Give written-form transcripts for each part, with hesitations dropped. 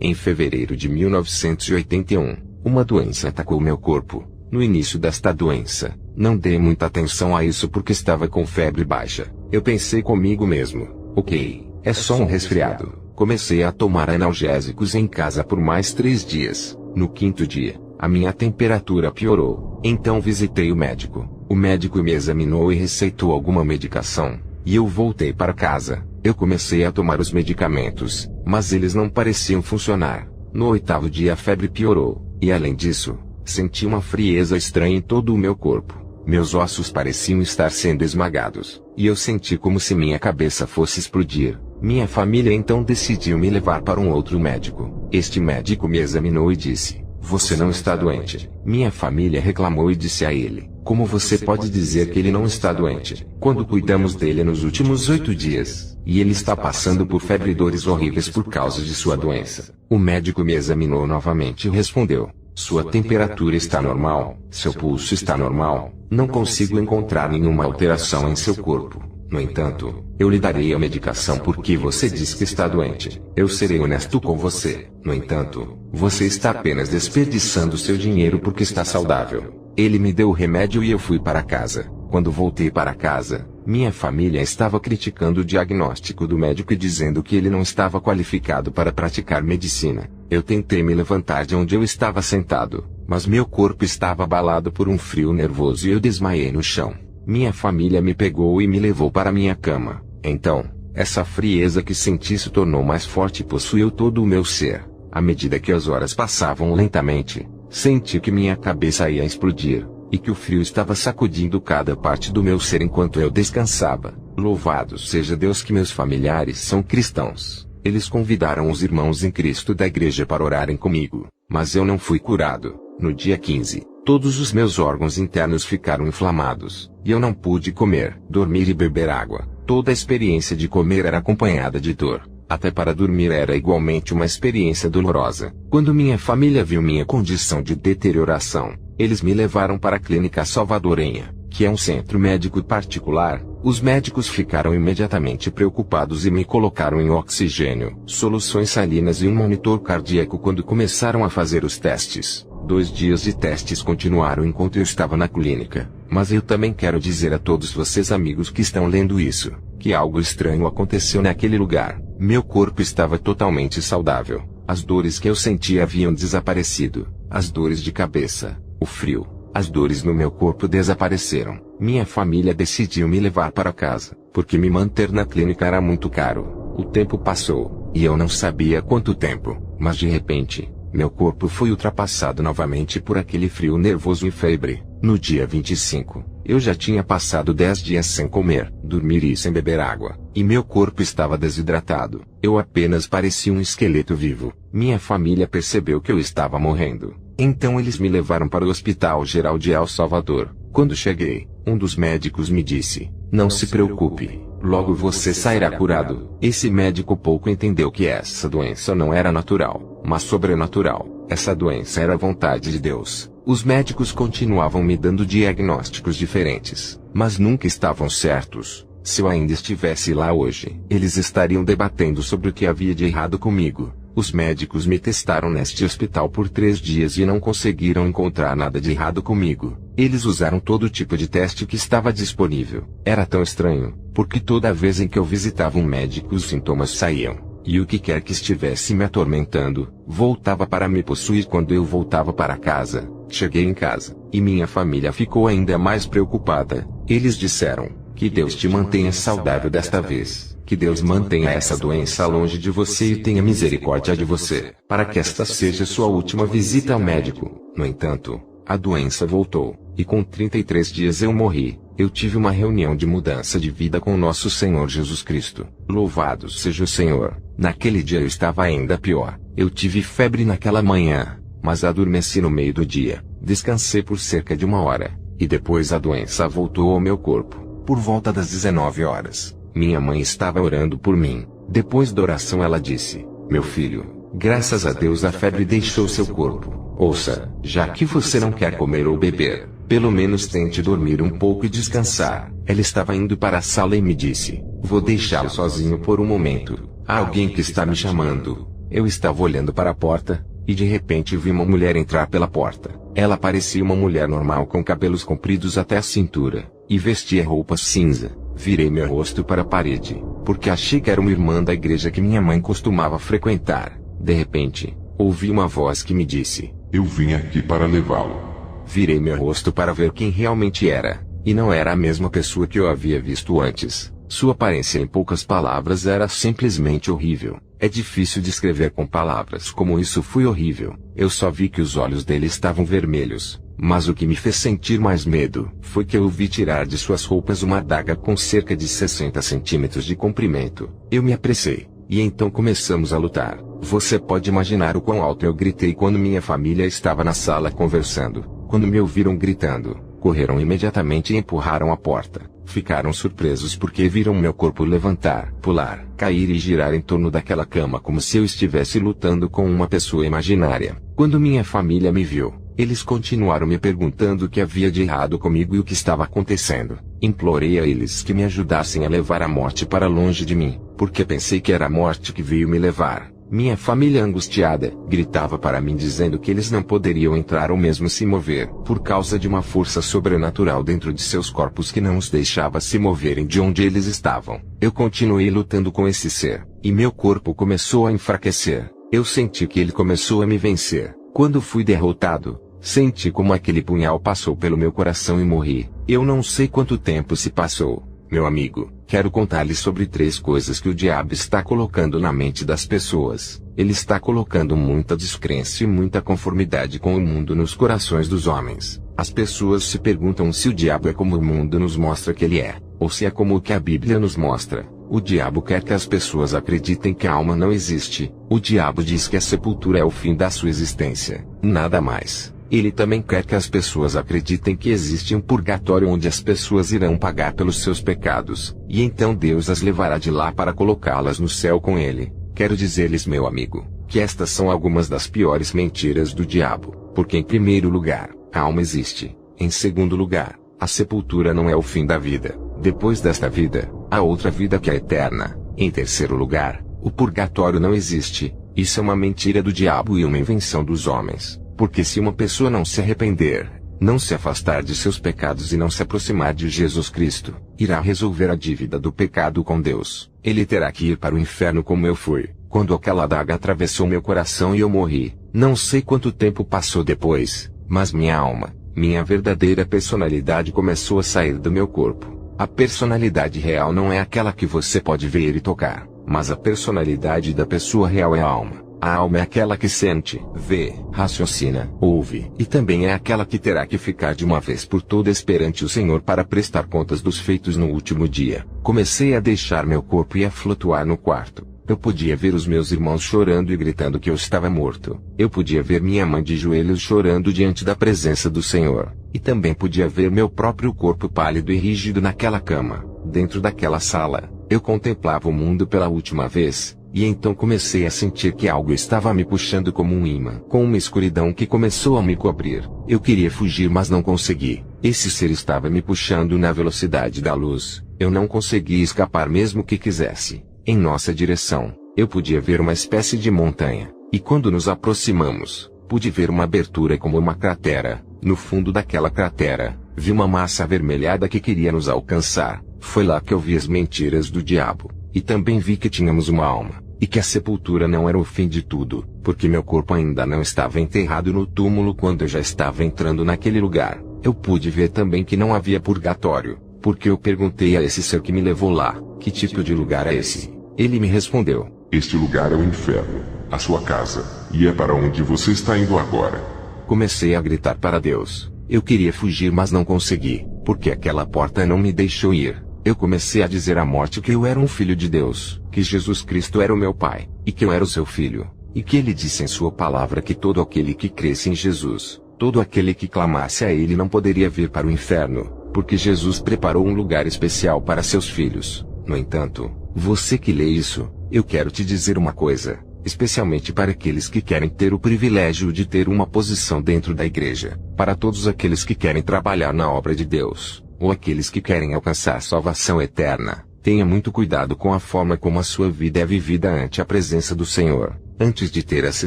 Em fevereiro de 1981, uma doença atacou meu corpo. No início desta doença, não dei muita atenção a isso porque estava com febre baixa. Eu pensei comigo mesmo, ok, é só um resfriado. Comecei a tomar analgésicos em casa por mais 3 dias. No 5º dia, a minha temperatura piorou. Então visitei o médico. O médico me examinou e receitou alguma medicação. E eu voltei para casa. Eu comecei a tomar os medicamentos, mas eles não pareciam funcionar. No 8º dia a febre piorou. E além disso, senti uma frieza estranha em todo o meu corpo. Meus ossos pareciam estar sendo esmagados. E eu senti como se minha cabeça fosse explodir. Minha família então decidiu me levar para um outro médico. Este médico me examinou e disse: "Você não está doente." Minha família reclamou e disse a ele: "Como você pode dizer que ele não está doente, quando cuidamos dele nos últimos 8 dias, e ele está passando por febre e dores horríveis por causa de sua doença?" O médico me examinou novamente e respondeu: "Sua temperatura está normal, seu pulso está normal, não consigo encontrar nenhuma alteração em seu corpo. No entanto, eu lhe darei a medicação porque você diz que está doente. Eu serei honesto com você. No entanto, você está apenas desperdiçando seu dinheiro porque está saudável." Ele me deu o remédio e eu fui para casa. Quando voltei para casa, minha família estava criticando o diagnóstico do médico e dizendo que ele não estava qualificado para praticar medicina. Eu tentei me levantar de onde eu estava sentado, mas meu corpo estava abalado por um frio nervoso e eu desmaiei no chão. Minha família me pegou e me levou para minha cama. Então, essa frieza que senti se tornou mais forte e possuiu todo o meu ser. À medida que as horas passavam lentamente, senti que minha cabeça ia explodir, e que o frio estava sacudindo cada parte do meu ser enquanto eu descansava. Louvado seja Deus que meus familiares são cristãos. Eles convidaram os irmãos em Cristo da igreja para orarem comigo, mas eu não fui curado. No dia 15, todos os meus órgãos internos ficaram inflamados, e eu não pude comer, dormir e beber água. Toda a experiência de comer era acompanhada de dor. Até para dormir era igualmente uma experiência dolorosa. Quando minha família viu minha condição de deterioração, eles me levaram para a Clínica Salvadorenha, que é um centro médico particular. Os médicos ficaram imediatamente preocupados e me colocaram em oxigênio, soluções salinas e um monitor cardíaco quando começaram a fazer os testes. 2 dias de testes continuaram enquanto eu estava na clínica. Mas eu também quero dizer a todos vocês amigos que estão lendo isso, que algo estranho aconteceu naquele lugar. Meu corpo estava totalmente saudável. As dores que eu sentia haviam desaparecido. As dores de cabeça, o frio, as dores no meu corpo desapareceram. Minha família decidiu me levar para casa, porque me manter na clínica era muito caro. O tempo passou, e eu não sabia quanto tempo, mas de repente, meu corpo foi ultrapassado novamente por aquele frio nervoso e febre. No dia 25, eu já tinha passado 10 dias sem comer, dormir e sem beber água, e meu corpo estava desidratado. Eu apenas parecia um esqueleto vivo. Minha família percebeu que eu estava morrendo. Então eles me levaram para o Hospital Geral de El Salvador. Quando cheguei, um dos médicos me disse: "Não se preocupe, logo você sairá curado." Esse médico pouco entendeu que essa doença não era natural, mas sobrenatural. Essa doença era a vontade de Deus. Os médicos continuavam me dando diagnósticos diferentes, mas nunca estavam certos. Se eu ainda estivesse lá hoje, eles estariam debatendo sobre o que havia de errado comigo. Os médicos me testaram neste hospital por 3 dias e não conseguiram encontrar nada de errado comigo. Eles usaram todo tipo de teste que estava disponível. Era tão estranho, porque toda vez em que eu visitava um médico os sintomas saíam. E o que quer que estivesse me atormentando, voltava para me possuir quando eu voltava para casa. Cheguei em casa, e minha família ficou ainda mais preocupada. Eles disseram: "Que Deus te mantenha saudável desta vez. Que Deus mantenha essa doença longe de você e tenha misericórdia de você, para que esta seja sua última visita ao médico." No entanto, a doença voltou, e com 33 dias eu morri. Eu tive uma reunião de mudança de vida com nosso Senhor Jesus Cristo. Louvado seja o Senhor. Naquele dia eu estava ainda pior. Eu tive febre naquela manhã, mas adormeci no meio do dia. Descansei por cerca de 1 hora, e depois a doença voltou ao meu corpo. Por volta das 19 horas, minha mãe estava orando por mim. Depois da oração ela disse: "Meu filho, graças a Deus a febre deixou seu corpo. Ouça, já que você não quer comer ou beber, pelo menos tente dormir um pouco e descansar." Ela estava indo para a sala e me disse: "Vou deixá-lo sozinho por um momento. Há alguém que está me chamando." Eu estava olhando para a porta, e de repente vi uma mulher entrar pela porta. Ela parecia uma mulher normal com cabelos compridos até a cintura, e vestia roupas cinza. Virei meu rosto para a parede, porque achei que era uma irmã da igreja que minha mãe costumava frequentar. De repente, ouvi uma voz que me disse: Eu vim aqui para levá-lo. Virei meu rosto para ver quem realmente era, e não era a mesma pessoa que eu havia visto antes. Sua aparência, em poucas palavras, era simplesmente horrível. É difícil descrever com palavras como isso foi horrível. Eu só vi que os olhos dele estavam vermelhos. Mas o que me fez sentir mais medo foi que eu o vi tirar de suas roupas uma adaga com cerca de 60 centímetros de comprimento. Eu me apressei, e então começamos a lutar. Você pode imaginar o quão alto eu gritei quando minha família estava na sala conversando. Quando me ouviram gritando, correram imediatamente e empurraram a porta. Ficaram surpresos porque viram meu corpo levantar, pular, cair e girar em torno daquela cama como se eu estivesse lutando com uma pessoa imaginária. Quando minha família me viu, eles continuaram me perguntando o que havia de errado comigo e o que estava acontecendo. Implorei a eles que me ajudassem a levar a morte para longe de mim, porque pensei que era a morte que veio me levar. Minha família, angustiada, gritava para mim dizendo que eles não poderiam entrar ou mesmo se mover, por causa de uma força sobrenatural dentro de seus corpos que não os deixava se moverem de onde eles estavam. Eu continuei lutando com esse ser, e meu corpo começou a enfraquecer. Eu senti que ele começou a me vencer. Quando fui derrotado, senti como aquele punhal passou pelo meu coração e morri. Eu não sei quanto tempo se passou. Meu amigo, quero contar-lhe sobre 3 coisas que o diabo está colocando na mente das pessoas. Ele está colocando muita descrença e muita conformidade com o mundo nos corações dos homens. As pessoas se perguntam se o diabo é como o mundo nos mostra que ele é, ou se é como o que a Bíblia nos mostra. O diabo quer que as pessoas acreditem que a alma não existe. O diabo diz que a sepultura é o fim da sua existência. Nada mais. Ele também quer que as pessoas acreditem que existe um purgatório onde as pessoas irão pagar pelos seus pecados, e então Deus as levará de lá para colocá-las no céu com ele. Quero dizer-lhes, meu amigo, que estas são algumas das piores mentiras do diabo, porque em primeiro lugar, a alma existe. Em segundo lugar, a sepultura não é o fim da vida. Depois desta vida, há outra vida que é eterna. Em terceiro lugar, o purgatório não existe. Isso é uma mentira do diabo e uma invenção dos homens. Porque se uma pessoa não se arrepender, não se afastar de seus pecados e não se aproximar de Jesus Cristo, irá resolver a dívida do pecado com Deus. Ele terá que ir para o inferno como eu fui, quando aquela adaga atravessou meu coração e eu morri. Não sei quanto tempo passou depois, mas minha alma, minha verdadeira personalidade começou a sair do meu corpo. A personalidade real não é aquela que você pode ver e tocar, mas a personalidade da pessoa real é a alma. A alma é aquela que sente, vê, raciocina, ouve, e também é aquela que terá que ficar de uma vez por todas perante o Senhor para prestar contas dos feitos no último dia. Comecei a deixar meu corpo e a flutuar no quarto. Eu podia ver os meus irmãos chorando e gritando que eu estava morto. Eu podia ver minha mãe de joelhos chorando diante da presença do Senhor. E também podia ver meu próprio corpo pálido e rígido naquela cama, dentro daquela sala. Eu contemplava o mundo pela última vez. E então comecei a sentir que algo estava me puxando como um imã, com uma escuridão que começou a me cobrir. Eu queria fugir, mas não consegui. Esse ser estava me puxando na velocidade da luz. Eu não conseguia escapar mesmo que quisesse. Em nossa direção, eu podia ver uma espécie de montanha, e quando nos aproximamos, pude ver uma abertura como uma cratera. No fundo daquela cratera, vi uma massa avermelhada que queria nos alcançar. Foi lá que eu vi as mentiras do diabo. E também vi que tínhamos uma alma, e que a sepultura não era o fim de tudo, porque meu corpo ainda não estava enterrado no túmulo quando eu já estava entrando naquele lugar. Eu pude ver também que não havia purgatório, porque eu perguntei a esse ser que me levou lá, que tipo de lugar é esse? Ele me respondeu: Este lugar é o inferno, a sua casa, e é para onde você está indo agora. Comecei a gritar para Deus. Eu queria fugir, mas não consegui, porque aquela porta não me deixou ir. Eu comecei a dizer à morte que eu era um filho de Deus, que Jesus Cristo era o meu Pai, e que eu era o seu filho, e que ele disse em sua palavra que todo aquele que cresce em Jesus, todo aquele que clamasse a ele não poderia vir para o inferno, porque Jesus preparou um lugar especial para seus filhos. No entanto, você que lê isso, eu quero te dizer uma coisa, especialmente para aqueles que querem ter o privilégio de ter uma posição dentro da igreja, para todos aqueles que querem trabalhar na obra de Deus, ou aqueles que querem alcançar salvação eterna. Tenha muito cuidado com a forma como a sua vida é vivida ante a presença do Senhor, Antes de ter essa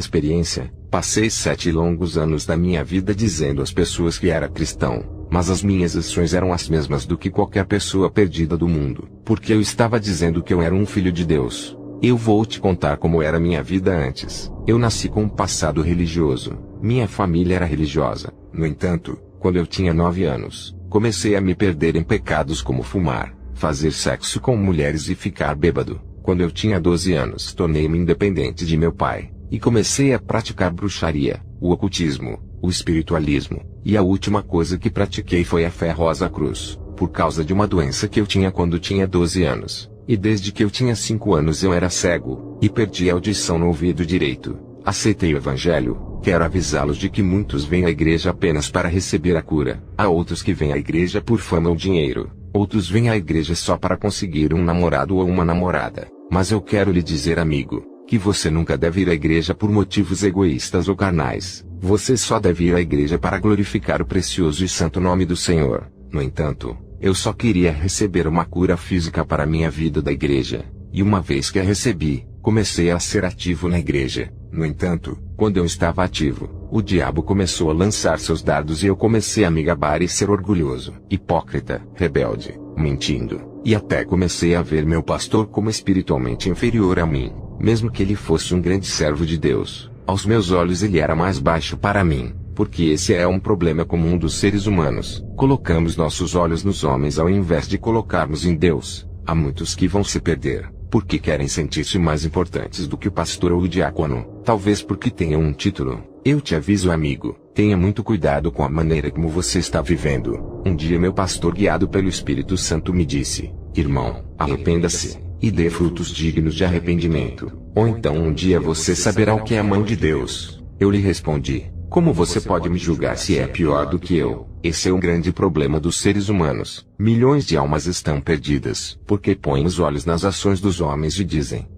experiência, passei 7 longos anos da minha vida dizendo às pessoas que era cristão, mas as minhas ações eram as mesmas do que qualquer pessoa perdida do mundo, porque eu estava dizendo que eu era um filho de Deus. Eu vou te contar como era minha vida antes. Eu nasci com um passado religioso. Minha família era religiosa. No entanto, quando eu tinha 9 anos, comecei a me perder em pecados como fumar, fazer sexo com mulheres e ficar bêbado. Quando eu tinha 12 anos, tornei-me independente de meu pai, e comecei a praticar bruxaria, o ocultismo, o espiritualismo, e a última coisa que pratiquei foi a fé rosa cruz, por causa de uma doença que eu tinha quando tinha 12 anos, e desde que eu tinha 5 anos eu era cego, e perdi a audição no ouvido direito. Aceitei o evangelho. Quero avisá-los de que muitos vêm à igreja apenas para receber a cura, há outros que vêm à igreja por fama ou dinheiro, outros vêm à igreja só para conseguir um namorado ou uma namorada. Mas eu quero lhe dizer, amigo, que você nunca deve ir à igreja por motivos egoístas ou carnais. Você só deve ir à igreja para glorificar o precioso e santo nome do Senhor. No entanto, eu só queria receber uma cura física para minha vida da igreja. E uma vez que a recebi, comecei a ser ativo na igreja. No entanto, quando eu estava ativo, o diabo começou a lançar seus dardos e eu comecei a me gabar e ser orgulhoso, hipócrita, rebelde, mentindo. E até comecei a ver meu pastor como espiritualmente inferior a mim, mesmo que ele fosse um grande servo de Deus. Aos meus olhos ele era mais baixo para mim, porque esse é um problema comum dos seres humanos. Colocamos nossos olhos nos homens ao invés de colocarmos em Deus. Há muitos que vão se perder, porque querem sentir-se mais importantes do que o pastor ou o diácono, talvez porque tenham um título. Eu te aviso, amigo, tenha muito cuidado com a maneira como você está vivendo. Um dia meu pastor, guiado pelo Espírito Santo, me disse: irmão, arrependa-se, e dê frutos dignos de arrependimento, ou então um dia você saberá o que é a mão de Deus. Eu lhe respondi: como você pode me julgar se é pior do que eu? Esse é um grande problema dos seres humanos. Milhões de almas estão perdidas, porque põem os olhos nas ações dos homens e dizem: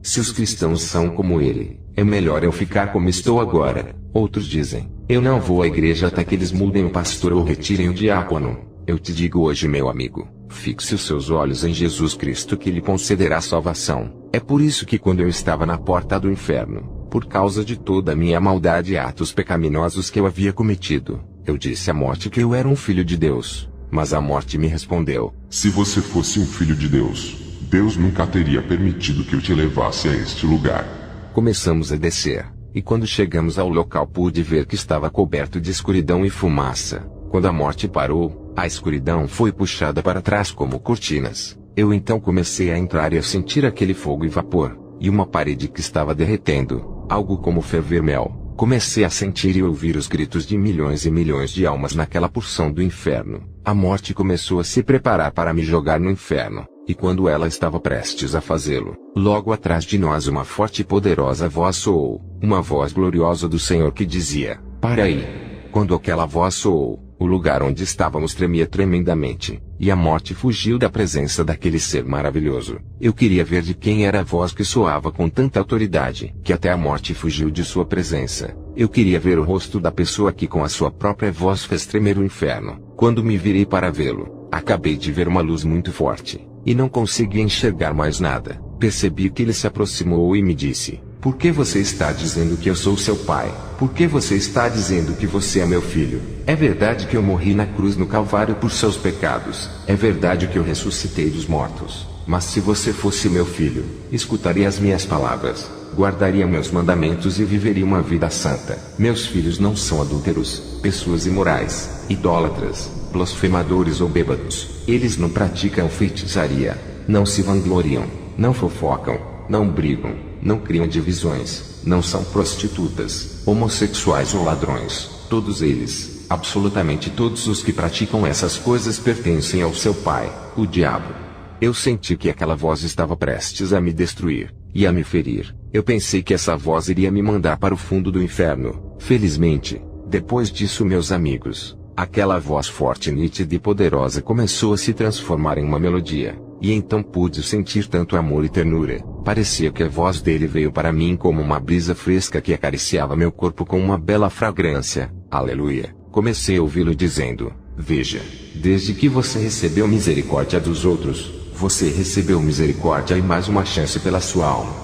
se os cristãos são como ele, é melhor eu ficar como estou agora. Outros dizem: eu não vou à igreja até que eles mudem o pastor ou retirem o diácono. Eu te digo hoje, meu amigo, fixe os seus olhos em Jesus Cristo, que lhe concederá salvação. É por isso que quando eu estava na porta do inferno, por causa de toda a minha maldade e atos pecaminosos que eu havia cometido, eu disse à morte que eu era um filho de Deus. Mas a morte me respondeu: se você fosse um filho de Deus, Deus nunca teria permitido que eu te levasse a este lugar. Começamos a descer, e quando chegamos ao local pude ver que estava coberto de escuridão e fumaça. Quando a morte parou, a escuridão foi puxada para trás como cortinas. Eu então comecei a entrar e a sentir aquele fogo e vapor, e uma parede que estava derretendo, algo como ferver mel. Comecei a sentir e ouvir os gritos de milhões e milhões de almas naquela porção do inferno. A morte começou a se preparar para me jogar no inferno, e quando ela estava prestes a fazê-lo, logo atrás de nós uma forte e poderosa voz soou, uma voz gloriosa do Senhor que dizia: para aí. Quando aquela voz soou, o lugar onde estávamos tremia tremendamente, e a morte fugiu da presença daquele ser maravilhoso. Eu queria ver de quem era a voz que soava com tanta autoridade, que até a morte fugiu de sua presença. Eu queria ver o rosto da pessoa que com a sua própria voz fez tremer o inferno. Quando me virei para vê-lo, acabei de ver uma luz muito forte, e não consegui enxergar mais nada. Percebi que ele se aproximou e me disse: por que você está dizendo que eu sou seu pai? Por que você está dizendo que você é meu filho? É verdade que eu morri na cruz no Calvário por seus pecados. É verdade que eu ressuscitei dos mortos. Mas se você fosse meu filho, escutaria as minhas palavras, guardaria meus mandamentos e viveria uma vida santa. Meus filhos não são adúlteros, pessoas imorais, idólatras, blasfemadores ou bêbados. Eles não praticam feitiçaria, não se vangloriam, não fofocam, não brigam, não criam divisões, não são prostitutas, homossexuais ou ladrões. Todos eles, absolutamente todos os que praticam essas coisas pertencem ao seu pai, o diabo. Eu senti que aquela voz estava prestes a me destruir, e a me ferir. Eu pensei que essa voz iria me mandar para o fundo do inferno. Felizmente, depois disso, meus amigos, aquela voz forte, nítida e poderosa começou a se transformar em uma melodia. E então pude sentir tanto amor e ternura. Parecia que a voz dele veio para mim como uma brisa fresca que acariciava meu corpo com uma bela fragrância. Aleluia! Comecei a ouvi-lo dizendo: veja, desde que você recebeu misericórdia dos outros, você recebeu misericórdia e mais uma chance pela sua alma.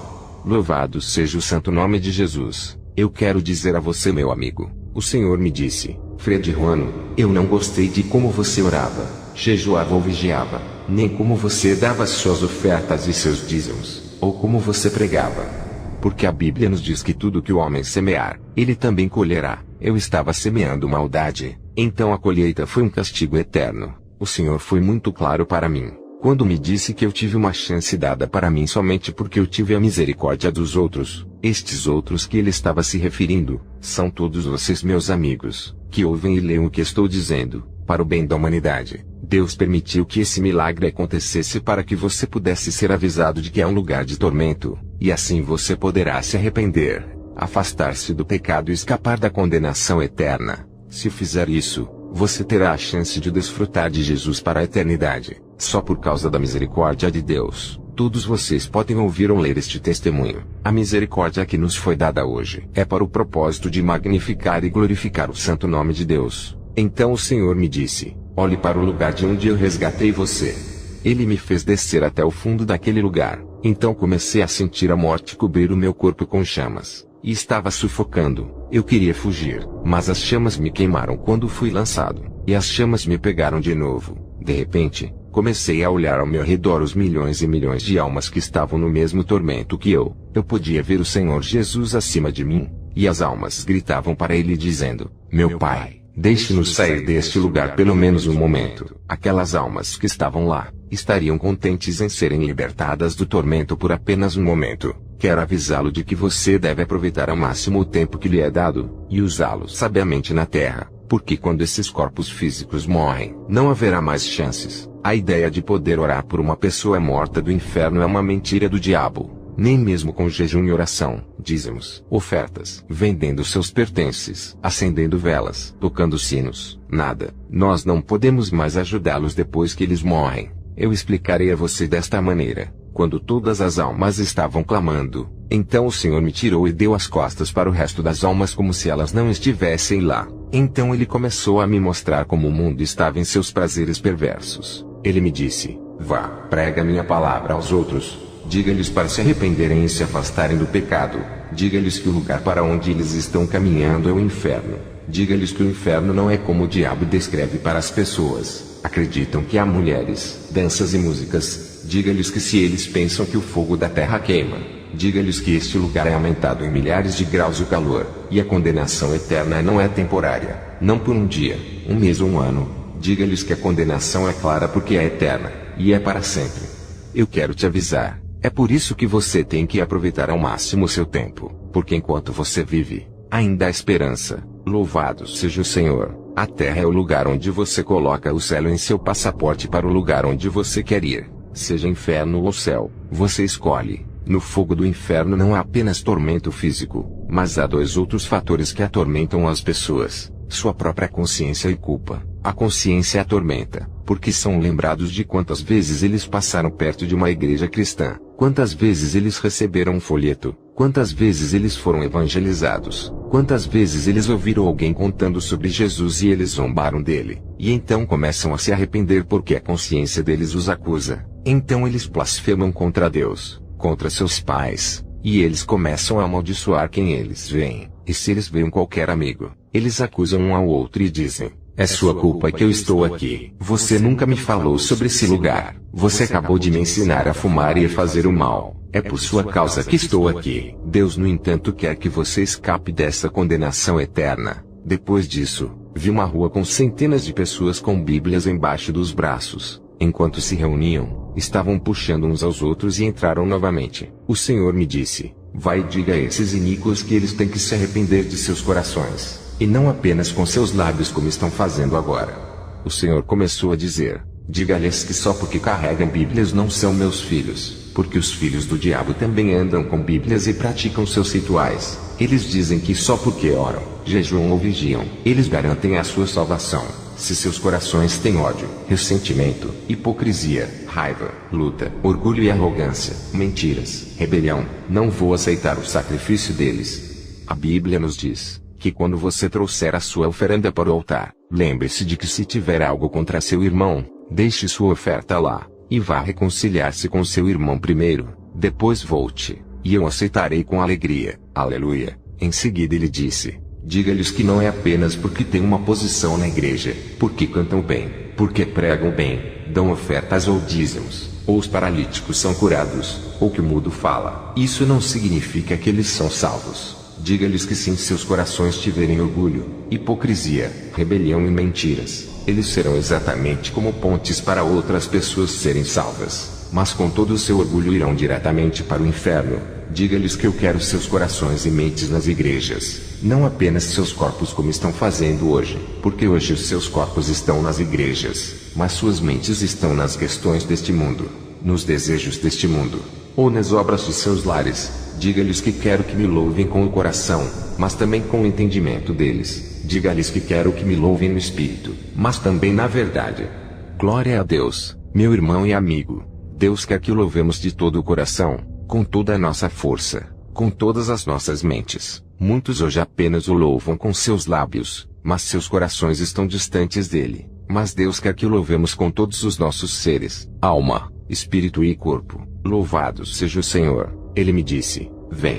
Louvado seja o santo nome de Jesus. Eu quero dizer a você, meu amigo, o Senhor me disse, Fred Juano, eu não gostei de como você orava, jejuava ou vigiava, nem como você dava suas ofertas e seus dízimos, ou como você pregava. Porque a Bíblia nos diz que tudo que o homem semear, ele também colherá. Eu estava semeando maldade, então a colheita foi um castigo eterno. O Senhor foi muito claro para mim, quando me disse que eu tive uma chance dada para mim somente porque eu tive a misericórdia dos outros. Estes outros que ele estava se referindo, são todos vocês, meus amigos, que ouvem e leem o que estou dizendo, para o bem da humanidade. Deus permitiu que esse milagre acontecesse para que você pudesse ser avisado de que é um lugar de tormento, e assim você poderá se arrepender, afastar-se do pecado e escapar da condenação eterna. Se fizer isso, você terá a chance de desfrutar de Jesus para a eternidade, só por causa da misericórdia de Deus. Todos vocês podem ouvir ou ler este testemunho. A misericórdia que nos foi dada hoje é para o propósito de magnificar e glorificar o santo nome de Deus. Então o Senhor me disse, olhe para o lugar de onde eu resgatei você. Ele me fez descer até o fundo daquele lugar. Então comecei a sentir a morte cobrir o meu corpo com chamas. E estava sufocando. Eu queria fugir, mas as chamas me queimaram quando fui lançado. E as chamas me pegaram de novo. De repente, comecei a olhar ao meu redor os milhões e milhões de almas que estavam no mesmo tormento que eu. Eu podia ver o Senhor Jesus acima de mim. E as almas gritavam para ele dizendo, meu Pai, deixe-nos sair deste lugar pelo menos um momento. Aquelas almas que estavam lá, estariam contentes em serem libertadas do tormento por apenas um momento. Quero avisá-lo de que você deve aproveitar ao máximo o tempo que lhe é dado, e usá-lo sabiamente na terra, porque quando esses corpos físicos morrem, não haverá mais chances. A ideia de poder orar por uma pessoa morta do inferno é uma mentira do diabo. Nem mesmo com jejum e oração, dízimos, ofertas, vendendo seus pertences, acendendo velas, tocando sinos, nada. Nós não podemos mais ajudá-los depois que eles morrem. Eu explicarei a você desta maneira. Quando todas as almas estavam clamando, então o Senhor me tirou e deu as costas para o resto das almas como se elas não estivessem lá. Então ele começou a me mostrar como o mundo estava em seus prazeres perversos. Ele me disse, vá, prega minha palavra aos outros. Diga-lhes para se arrependerem e se afastarem do pecado. Diga-lhes que o lugar para onde eles estão caminhando é o inferno. Diga-lhes que o inferno não é como o diabo descreve para as pessoas. Acreditam que há mulheres, danças e músicas. Diga-lhes que se eles pensam que o fogo da terra queima, diga-lhes que este lugar é aumentado em milhares de graus o calor, e a condenação eterna não é temporária, não por um dia, um mês ou um ano. Diga-lhes que a condenação é clara porque é eterna, e é para sempre. Eu quero te avisar, é por isso que você tem que aproveitar ao máximo o seu tempo, porque enquanto você vive, ainda há esperança. Louvado seja o Senhor. A terra é o lugar onde você coloca o céu em seu passaporte para o lugar onde você quer ir. Seja inferno ou céu, você escolhe. No fogo do inferno não há apenas tormento físico, mas há dois outros fatores que atormentam as pessoas: sua própria consciência e culpa. A consciência atormenta, porque são lembrados de quantas vezes eles passaram perto de uma igreja cristã, quantas vezes eles receberam um folheto, quantas vezes eles foram evangelizados, quantas vezes eles ouviram alguém contando sobre Jesus e eles zombaram dele, e então começam a se arrepender porque a consciência deles os acusa. Então eles blasfemam contra Deus, contra seus pais, e eles começam a amaldiçoar quem eles veem, e se eles veem qualquer amigo, eles acusam um ao outro e dizem, é sua culpa que eu estou aqui. Você nunca me falou sobre esse lugar. Você acabou de me ensinar a fumar e a fazer o mal. É por sua causa que estou aqui. Deus, no entanto, quer que você escape dessa condenação eterna. Depois disso, vi uma rua com centenas de pessoas com Bíblias embaixo dos braços. Enquanto se reuniam, estavam puxando uns aos outros e entraram novamente. O Senhor me disse, vai e diga a esses iníquos que eles têm que se arrepender de seus corações. E não apenas com seus lábios como estão fazendo agora. O Senhor começou a dizer, diga-lhes que só porque carregam Bíblias não são meus filhos, porque os filhos do diabo também andam com Bíblias e praticam seus rituais. Eles dizem que só porque oram, jejuam ou vigiam, eles garantem a sua salvação. Se seus corações têm ódio, ressentimento, hipocrisia, raiva, luta, orgulho e arrogância, mentiras, rebelião, não vou aceitar o sacrifício deles. A Bíblia nos diz que quando você trouxer a sua oferenda para o altar, lembre-se de que se tiver algo contra seu irmão, deixe sua oferta lá, e vá reconciliar-se com seu irmão primeiro, depois volte, e eu aceitarei com alegria. Aleluia. Em seguida ele disse: diga-lhes que não é apenas porque têm uma posição na igreja, porque cantam bem, porque pregam bem, dão ofertas ou dízimos, ou os paralíticos são curados, ou que o mudo fala. Isso não significa que eles são salvos. Diga-lhes que se em seus corações tiverem orgulho, hipocrisia, rebelião e mentiras, eles serão exatamente como pontes para outras pessoas serem salvas, mas com todo o seu orgulho irão diretamente para o inferno. Diga-lhes que eu quero seus corações e mentes nas igrejas, não apenas seus corpos como estão fazendo hoje, porque hoje os seus corpos estão nas igrejas, mas suas mentes estão nas questões deste mundo, nos desejos deste mundo, ou nas obras de seus lares. Diga-lhes que quero que me louvem com o coração, mas também com o entendimento deles. Diga-lhes que quero que me louvem no espírito, mas também na verdade. Glória a Deus, meu irmão e amigo. Deus quer que o louvemos de todo o coração, com toda a nossa força, com todas as nossas mentes. Muitos hoje apenas o louvam com seus lábios, mas seus corações estão distantes dele. Mas Deus quer que o louvemos com todos os nossos seres, alma, espírito e corpo. Louvado seja o Senhor. Ele me disse: vem.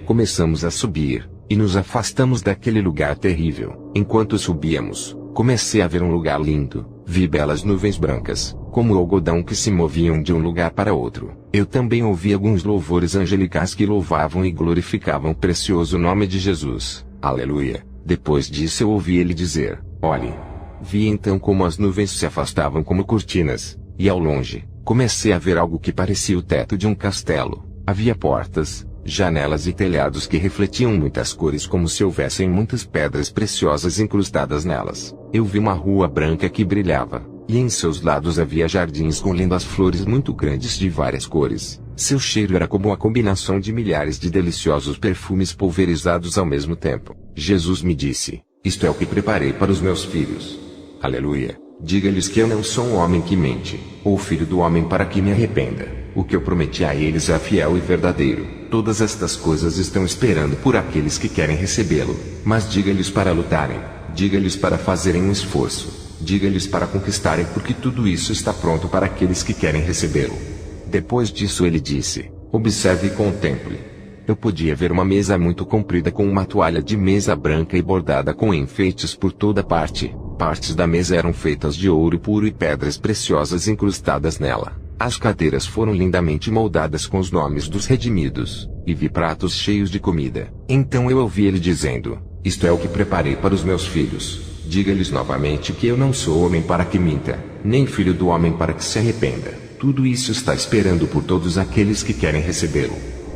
Começamos a subir, e nos afastamos daquele lugar terrível. Enquanto subíamos, comecei a ver um lugar lindo. Vi belas nuvens brancas, como algodão que se moviam de um lugar para outro. Eu também ouvi alguns louvores angelicais que louvavam e glorificavam o precioso nome de Jesus. Aleluia. Depois disso eu ouvi ele dizer: olhe. Vi então como as nuvens se afastavam como cortinas, e ao longe, comecei a ver algo que parecia o teto de um castelo. Havia portas, janelas e telhados que refletiam muitas cores como se houvessem muitas pedras preciosas incrustadas nelas. Eu vi uma rua branca que brilhava, e em seus lados havia jardins com lindas flores muito grandes de várias cores. Seu cheiro era como a combinação de milhares de deliciosos perfumes pulverizados ao mesmo tempo. Jesus me disse: isto é o que preparei para os meus filhos. Aleluia. Diga-lhes que eu não sou um homem que mente, ou filho do homem para que me arrependa. O que eu prometi a eles é fiel e verdadeiro. Todas estas coisas estão esperando por aqueles que querem recebê-lo. Mas diga-lhes para lutarem. Diga-lhes para fazerem um esforço. Diga-lhes para conquistarem, porque tudo isso está pronto para aqueles que querem recebê-lo. Depois disso ele disse: observe e contemple. Eu podia ver uma mesa muito comprida com uma toalha de mesa branca e bordada com enfeites por toda parte. Partes da mesa eram feitas de ouro puro e pedras preciosas incrustadas nela. As cadeiras foram lindamente moldadas com os nomes dos redimidos, e vi pratos cheios de comida. Então eu ouvi ele dizendo: isto é o que preparei para os meus filhos. Diga-lhes novamente que eu não sou homem para que minta, nem filho do homem para que se arrependa. Tudo isso está esperando por todos aqueles que querem recebê-lo.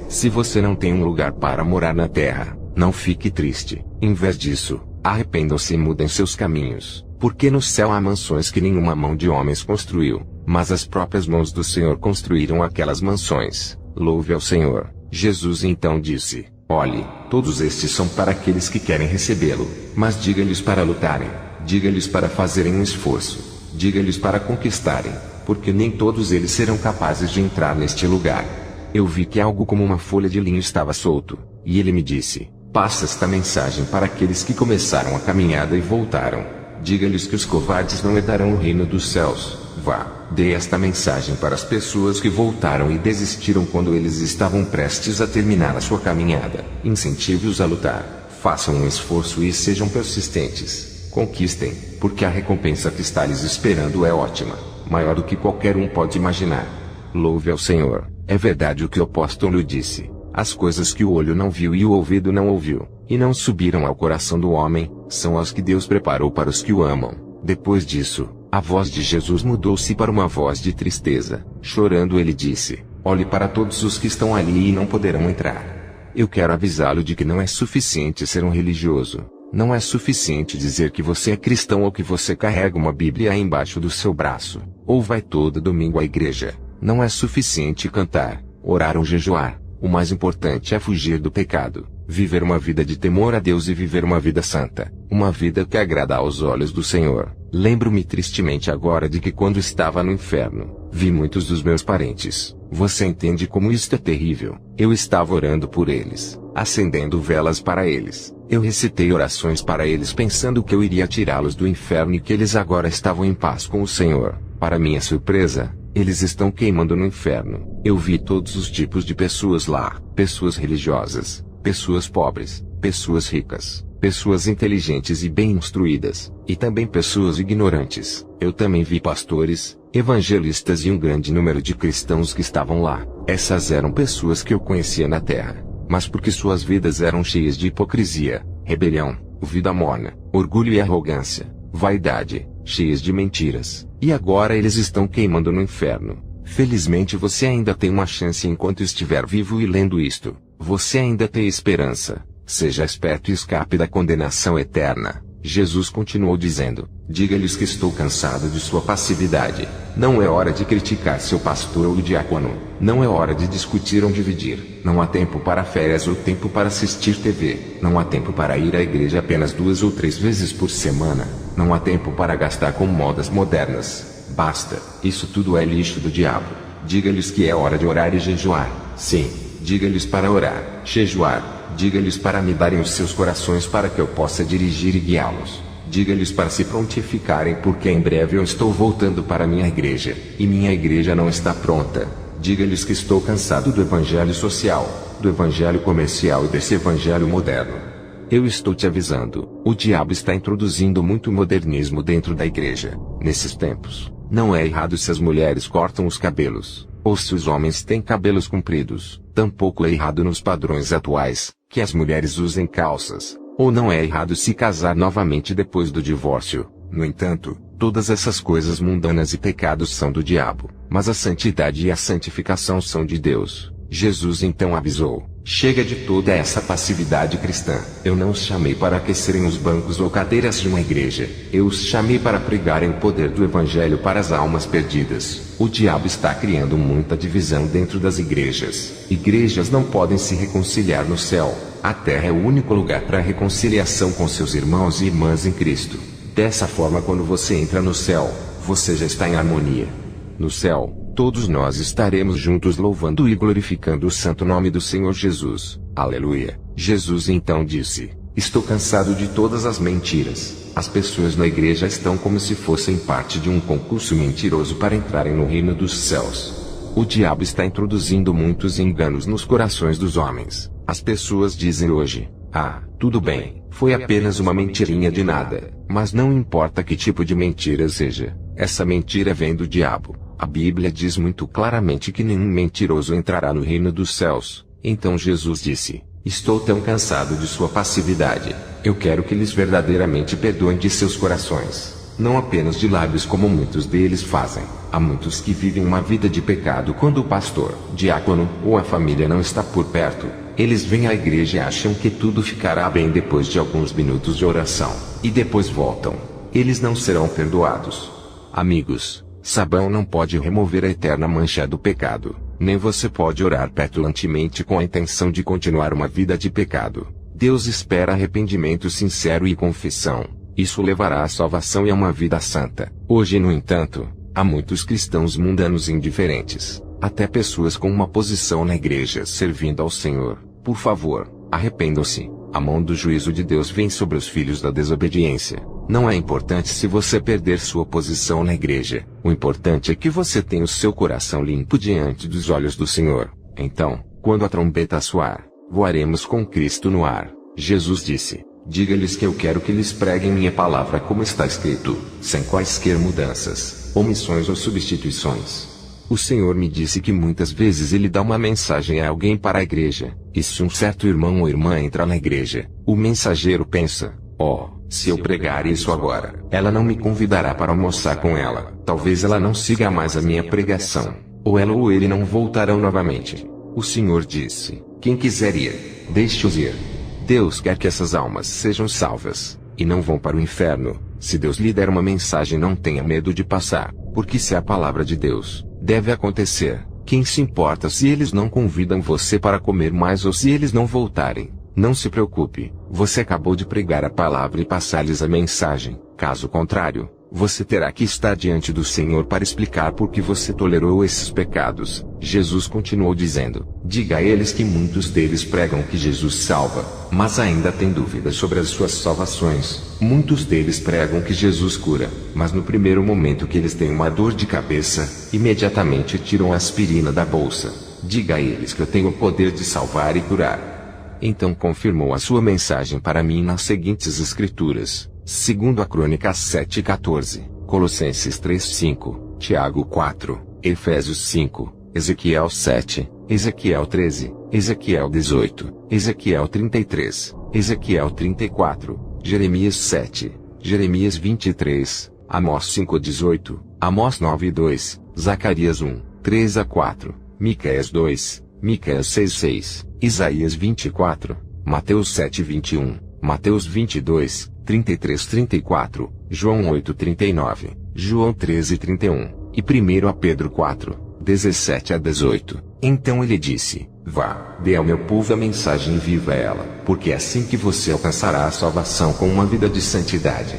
Se você não tem um lugar para morar na terra, não fique triste. Em vez disso, arrependam-se e mudem seus caminhos, porque no céu há mansões que nenhuma mão de homens construiu, mas as próprias mãos do Senhor construíram aquelas mansões. Louve ao Senhor. Jesus então disse: olhe, todos estes são para aqueles que querem recebê-lo, mas diga-lhes para lutarem, diga-lhes para fazerem um esforço, diga-lhes para conquistarem, porque nem todos eles serão capazes de entrar neste lugar. Eu vi que algo como uma folha de linho estava solto, e ele me disse: passa esta mensagem para aqueles que começaram a caminhada e voltaram. Diga-lhes que os covardes não herdarão o reino dos céus. Vá, dê esta mensagem para as pessoas que voltaram e desistiram quando eles estavam prestes a terminar a sua caminhada. Incentive-os a lutar, façam um esforço e sejam persistentes. Conquistem, porque a recompensa que está lhes esperando é ótima, maior do que qualquer um pode imaginar. Louve ao Senhor. É verdade o que o apóstolo disse: as coisas que o olho não viu e o ouvido não ouviu, e não subiram ao coração do homem, são as que Deus preparou para os que o amam. Depois disso, a voz de Jesus mudou-se para uma voz de tristeza. Chorando ele disse: olhe para todos os que estão ali e não poderão entrar. Eu quero avisá-lo de que não é suficiente ser um religioso. Não é suficiente dizer que você é cristão ou que você carrega uma Bíblia embaixo do seu braço, ou vai todo domingo à igreja. Não é suficiente cantar, orar ou jejuar. O mais importante é fugir do pecado, viver uma vida de temor a Deus e viver uma vida santa, uma vida que agrada aos olhos do Senhor. Lembro-me tristemente agora de que quando estava no inferno, vi muitos dos meus parentes. Você entende como isto é terrível? Eu estava orando por eles, acendendo velas para eles. Eu recitei orações para eles pensando que eu iria tirá-los do inferno e que eles agora estavam em paz com o Senhor. Para minha surpresa, Eles estão queimando no inferno. Eu vi todos os tipos de pessoas lá: pessoas religiosas, pessoas pobres, pessoas ricas, pessoas inteligentes e bem instruídas, e também pessoas ignorantes. Eu também vi pastores, evangelistas e um grande número de cristãos que estavam lá. Essas eram pessoas que eu conhecia na terra, mas porque suas vidas eram cheias de hipocrisia, rebelião, vida morna, orgulho e arrogância, vaidade, cheias de mentiras, e agora eles estão queimando no inferno. Felizmente você ainda tem uma chance enquanto estiver vivo e lendo isto. Você ainda tem esperança. Seja esperto e escape da condenação eterna. Jesus continuou dizendo: diga-lhes que estou cansado de sua passividade. Não é hora de criticar seu pastor ou diácono. Não é hora de discutir ou dividir. Não há tempo para férias ou tempo para assistir TV. Não há tempo para ir à igreja apenas 2 ou 3 vezes por semana. Não há tempo para gastar com modas modernas. Basta. Isso tudo é lixo do diabo. Diga-lhes que é hora de orar e jejuar. Sim. Diga-lhes para orar, jejuar. Diga-lhes para me darem os seus corações para que eu possa dirigir e guiá-los. Diga-lhes para se prontificarem porque em breve eu estou voltando para minha igreja, e minha igreja não está pronta. Diga-lhes que estou cansado do evangelho social, do evangelho comercial e desse evangelho moderno. Eu estou te avisando, o diabo está introduzindo muito modernismo dentro da igreja. Nesses tempos, não é errado se as mulheres cortam os cabelos, ou se os homens têm cabelos compridos. Tampouco é errado nos padrões atuais, que as mulheres usem calças, ou não é errado se casar novamente depois do divórcio. No entanto, todas essas coisas mundanas e pecados são do diabo, mas a santidade e a santificação são de Deus. Jesus então avisou: chega de toda essa passividade cristã. Eu não os chamei para aquecerem os bancos ou cadeiras de uma igreja. Eu os chamei para pregarem o poder do evangelho para as almas perdidas. O diabo está criando muita divisão dentro das igrejas. Igrejas não podem se reconciliar no céu. A terra é o único lugar para a reconciliação com seus irmãos e irmãs em Cristo. Dessa forma, quando você entra no céu, você já está em harmonia. No céu, todos nós estaremos juntos louvando e glorificando o santo nome do Senhor Jesus. Aleluia. Jesus então disse: estou cansado de todas as mentiras. As pessoas na igreja estão como se fossem parte de um concurso mentiroso para entrarem no reino dos céus. O diabo está introduzindo muitos enganos nos corações dos homens. As pessoas dizem hoje: ah, tudo bem, foi apenas uma mentirinha de nada. Mas não importa que tipo de mentira seja, essa mentira vem do diabo. A Bíblia diz muito claramente que nenhum mentiroso entrará no reino dos céus. Então Jesus disse: estou tão cansado de sua passividade. Eu quero que eles verdadeiramente perdoem de seus corações, não apenas de lábios como muitos deles fazem. Há muitos que vivem uma vida de pecado quando o pastor, diácono ou a família não está por perto. Eles vêm à igreja e acham que tudo ficará bem depois de alguns minutos de oração, e depois voltam. Eles não serão perdoados. Amigos, sabão não pode remover a eterna mancha do pecado, nem você pode orar petulantemente com a intenção de continuar uma vida de pecado. Deus espera arrependimento sincero e confissão. Isso levará à salvação e a uma vida santa. Hoje, no entanto, há muitos cristãos mundanos indiferentes, até pessoas com uma posição na igreja servindo ao Senhor. Por favor, arrependam-se. A mão do juízo de Deus vem sobre os filhos da desobediência. Não é importante se você perder sua posição na igreja. O importante é que você tenha o seu coração limpo diante dos olhos do Senhor. Então, quando a trombeta soar, voaremos com Cristo no ar. Jesus disse: diga-lhes que eu quero que lhes preguem minha palavra como está escrito, sem quaisquer mudanças, omissões ou substituições. O Senhor me disse que muitas vezes Ele dá uma mensagem a alguém para a igreja, e se um certo irmão ou irmã entra na igreja, o mensageiro pensa: oh, se eu pregar isso agora, ela não me convidará para almoçar com ela. Talvez ela não siga mais a minha pregação. Ou ela ou ele não voltarão novamente. O Senhor disse: quem quiser ir, deixe-os ir. Deus quer que essas almas sejam salvas, e não vão para o inferno. Se Deus lhe der uma mensagem, não tenha medo de passar, porque se é a palavra de Deus, deve acontecer. Quem se importa se eles não convidam você para comer mais ou se eles não voltarem? Não se preocupe, você acabou de pregar a palavra e passar-lhes a mensagem. Caso contrário, você terá que estar diante do Senhor para explicar por que você tolerou esses pecados. Jesus continuou dizendo: Diga a eles que muitos deles pregam que Jesus salva, mas ainda têm dúvidas sobre as suas salvações. Muitos deles pregam que Jesus cura, mas no primeiro momento que eles têm uma dor de cabeça, imediatamente tiram a aspirina da bolsa. Diga a eles que eu tenho o poder de salvar e curar. Então confirmou a sua mensagem para mim nas seguintes escrituras, segundo a Crônica 7:14, Colossenses 3:5, Tiago 4, Efésios 5, Ezequiel 7, Ezequiel 13, Ezequiel 18, Ezequiel 33, Ezequiel 34, Jeremias 7, Jeremias 23, Amós 5:18, Amós 9:2, Zacarias 1, 3-4, Miqueias 2, Miqueias 6:6, Isaías 24, Mateus 7:21, Mateus 22, 33-34, João 8:39, João 13:31, e 1 Pedro 4, 17-18. Então ele disse: Vá, dê ao meu povo a mensagem e viva ela, porque é assim que você alcançará a salvação com uma vida de santidade.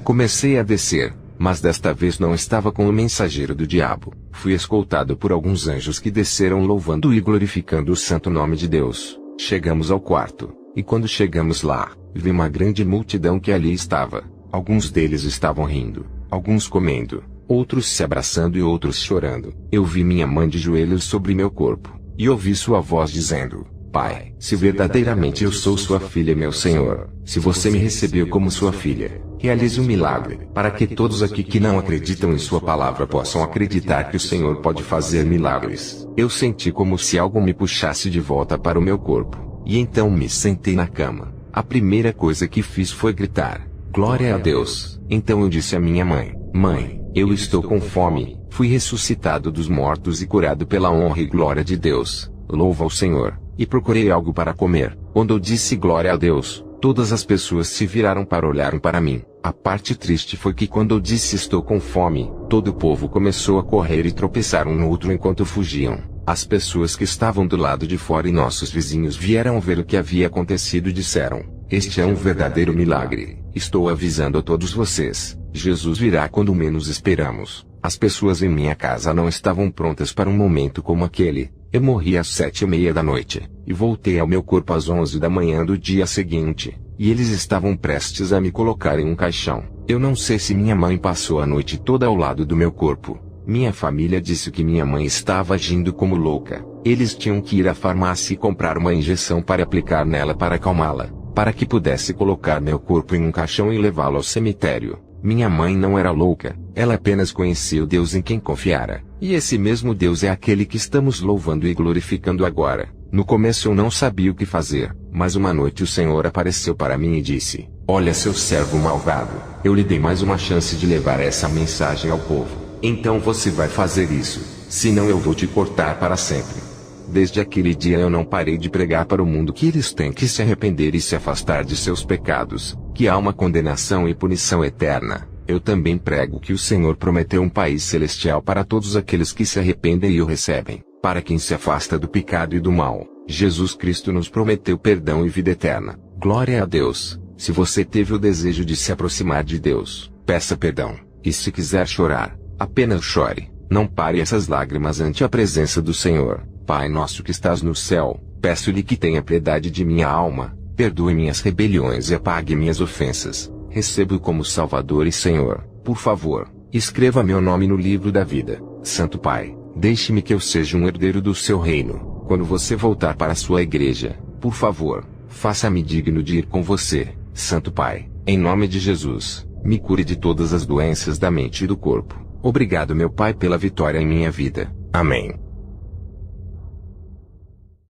Comecei a descer, mas desta vez não estava com o mensageiro do diabo. Fui escoltado por alguns anjos que desceram louvando e glorificando o santo nome de Deus. Chegamos ao quarto, e quando chegamos lá, vi uma grande multidão que ali estava. Alguns deles estavam rindo, alguns comendo, outros se abraçando e outros chorando. Eu vi minha mãe de joelhos sobre meu corpo, e ouvi sua voz dizendo: Pai, se verdadeiramente eu sou sua filha, meu Senhor, se você me recebeu como sua filha, realize um milagre, para que todos aqui que não acreditam em sua palavra possam acreditar que o Senhor pode fazer milagres. Eu senti como se algo me puxasse de volta para o meu corpo, e então me sentei na cama. A primeira coisa que fiz foi gritar: Glória a Deus! Então eu disse à minha mãe: Mãe, eu estou com fome. Fui ressuscitado dos mortos e curado pela honra e glória de Deus. Louva ao Senhor. E procurei algo para comer. Quando eu disse glória a Deus, todas as pessoas se viraram para olhar para mim. A parte triste foi que quando eu disse estou com fome, todo o povo começou a correr e tropeçar um no outro enquanto fugiam. As pessoas que estavam do lado de fora e nossos vizinhos vieram ver o que havia acontecido e disseram: Este é um verdadeiro milagre. Estou avisando a todos vocês, Jesus virá quando menos esperamos. As pessoas em minha casa não estavam prontas para um momento como aquele. Eu morri às 7:30 p.m, e voltei ao meu corpo às 11 da manhã do dia seguinte, e eles estavam prestes a me colocar em um caixão. Eu não sei se minha mãe passou a noite toda ao lado do meu corpo. Minha família disse que minha mãe estava agindo como louca. Eles tinham que ir à farmácia e comprar uma injeção para aplicar nela para acalmá-la, para que pudesse colocar meu corpo em um caixão e levá-lo ao cemitério. Minha mãe não era louca, ela apenas conhecia o Deus em quem confiara. E esse mesmo Deus é aquele que estamos louvando e glorificando agora. No começo eu não sabia o que fazer, mas uma noite o Senhor apareceu para mim e disse: Olha, seu servo malvado, eu lhe dei mais uma chance de levar essa mensagem ao povo. Então você vai fazer isso, senão eu vou te cortar para sempre. Desde aquele dia eu não parei de pregar para o mundo que eles têm que se arrepender e se afastar de seus pecados, que há uma condenação e punição eterna. Eu também prego que o Senhor prometeu um país celestial para todos aqueles que se arrependem e o recebem. Para quem se afasta do pecado e do mal, Jesus Cristo nos prometeu perdão e vida eterna. Glória a Deus! Se você teve o desejo de se aproximar de Deus, peça perdão. E se quiser chorar, apenas chore. Não pare essas lágrimas ante a presença do Senhor. Pai nosso que estás no céu, peço-lhe que tenha piedade de minha alma, perdoe minhas rebeliões e apague minhas ofensas. Recebo-o como Salvador e Senhor. Por favor, escreva meu nome no livro da vida. Santo Pai, deixe-me que eu seja um herdeiro do seu reino. Quando você voltar para a sua igreja, por favor, faça-me digno de ir com você. Santo Pai, em nome de Jesus, me cure de todas as doenças da mente e do corpo. Obrigado, meu Pai, pela vitória em minha vida. Amém.